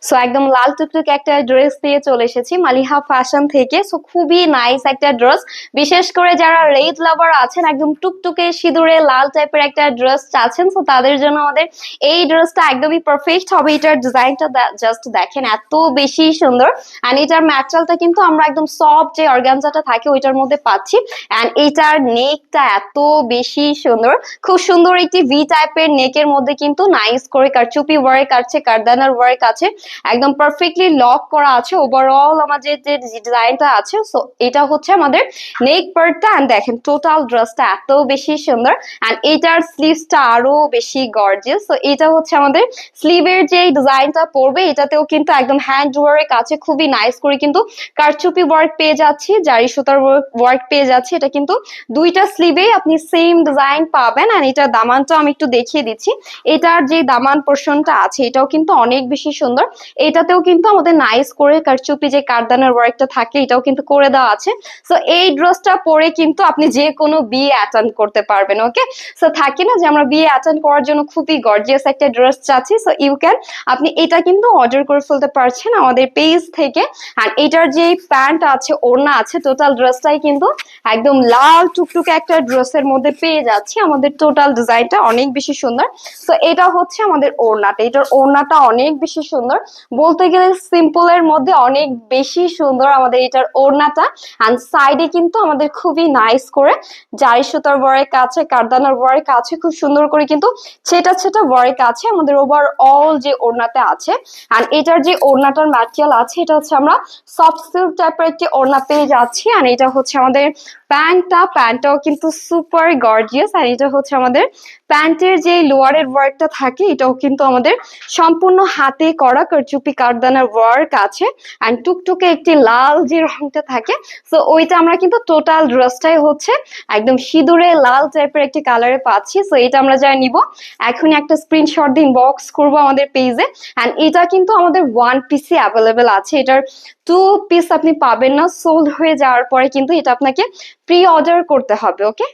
So একদম লাল টুকটুকে একটা ড্রেস দিয়ে চলে এসেছি মালিহা ফ্যাশন থেকে। সো খুবই নাইস একটা ড্রেস, বিশেষ করে যারা রেড লাভার আছেন, একদম টুকটুকে সিঁদুরে লাল টাইপের একটা ড্রেস চাচ্ছেন, সো তাদের জন্য আমাদের এই ড্রেসটা একদমই পারফেক্ট হবে। এটার ডিজাইনটা জাস্ট দেখেন, এত বেশি সুন্দর। এন্ড এটার ম্যাটেরিয়ালটা কিন্তু আমরা একদম সফট যে অর্গানজাটা থাকে ওইটার মধ্যে পাচ্ছি। এন্ড এটার নেকটা এত বেশি সুন্দর, খুব সুন্দর একটি ভি টাইপের নেকের মধ্যে কিন্তু নাইস করে কারচুপি ওয়ার্ক আছে, কারদানার ওয়ার্ক আছে, একদম পারফেক্টলি লক করা আছে। ওভারঅল আমাদের যে ডিজাইনটা আছে, সো এটা হচ্ছে আমাদের নেক পার্টটা। এন্ড দেখেন টোটাল ড্রেসটা এত বেশি সুন্দর। এন্ড এটার স্লিভসটা আরো বেশি গর্জিয়াস। সো এটা হচ্ছে আমাদের স্লিভের যে ডিজাইনটা পড়বে, এটাতেও কিন্তু একদম হ্যান্ড ওয়ার্ক আছে, খুবই নাইস করে কিন্তু কারচুপি ওয়ার্ক পেয়ে যাচ্ছি, জারি সুতার ওয়ার্ক পেয়ে যাচ্ছি। এটা কিন্তু দুইটা স্লিভে আপনি সেম ডিজাইন পাবেন। আর এটার দামানটা আমি একটু দেখিয়ে দিচ্ছি। এটার যে দামান পোর্শনটা আছে এটাও কিন্তু অনেক বেশি সুন্দর। এটাতেও কিন্তু আমাদের নাইস করে কারচুপি যে কারদানার ওয়ার্কটা থাকে এটাও কিন্তু করে দেওয়া আছে। সো এই ড্রেসটা পরে কিন্তু আপনি যে কোনো বিয়ে অ্যাটেন্ড করতে পারবেন। ওকে, সো থাকে না যে আমরা বিয়ে অ্যাটেন্ড করার জন্য খুবই গর্জিয়াস একটা ড্রেস চাচ্ছি, সো ইউ ক্যান, আপনি এটা কিন্তু অর্ডার করে ফেলতে পারছেন আমাদের পেজ থেকে। আর এটার যে প্যান্ট আছে, ওড়না আছে, টোটাল ড্রেসটাই কিন্তু একদম লাল টুকটুকে একটা ড্রেসের মধ্যে পেয়ে যাচ্ছি। আমাদের টোটাল ডিজাইনটা অনেক বেশি সুন্দর। তো এটা হচ্ছে আমাদের ওড়নাটা, এটার ওড়নাটা অনেক বেশি সুন্দর, বলতে গেলে সিম্পলের মধ্যে অনেক বেশি সুন্দর আমাদের এটার ওড়নাটা। এন্ড সাইডে কিন্তু আমাদের খুবই নাইস করে জারি সুতার ওয়ার্ক আছে, কারদানার ওয়ার্ক আছে, খুব সুন্দর করে কিন্তু ছেটা ছেটা ওয়ার্ক আছে আমাদের ওভারঅল যে ওড়নাতে আছে। এন্ড এটার যে ওড়নাটার ম্যাটেরিয়াল আছে এটা হচ্ছে আমরা সফট সিল্ক টাইপের একটি ওড়না পেয়ে যাচ্ছি। আর এটা হচ্ছে আমাদের প্যান্টটাও কিন্তু সুপার গর্জিয়াস। আর এটা হচ্ছে আমাদের প্যান্টের যে লোয়ারের ওয়ার্কটা থাকে এটাও কিন্তু আমাদের সম্পূর্ণ হাতে করা কারচুপি কারদানার ওয়ার্ক আছে। এন্ড টুকটুকে একটি লাল যে রংটা থাকে, সো ওইটা আমরা কিন্তু টোটাল ড্রেসটাই হচ্ছে একদম সিঁদুরে লাল টাইপের একটি কালারে পাচ্ছি। সো এটা আমরা যা নিব এখনই একটা স্ক্রিনশট দিয়ে ইনবক্স করবো আমাদের পেজে। এন্ড এটা কিন্তু আমাদের ওয়ান পিসি অ্যাভেলেবেল আছে, এটার টু পিস আপনি পাবেন না, সোল্ড হয়ে যাওয়ার পরে কিন্তু এটা আপনাকে প্রি অর্ডার করতে হবে। ওকে।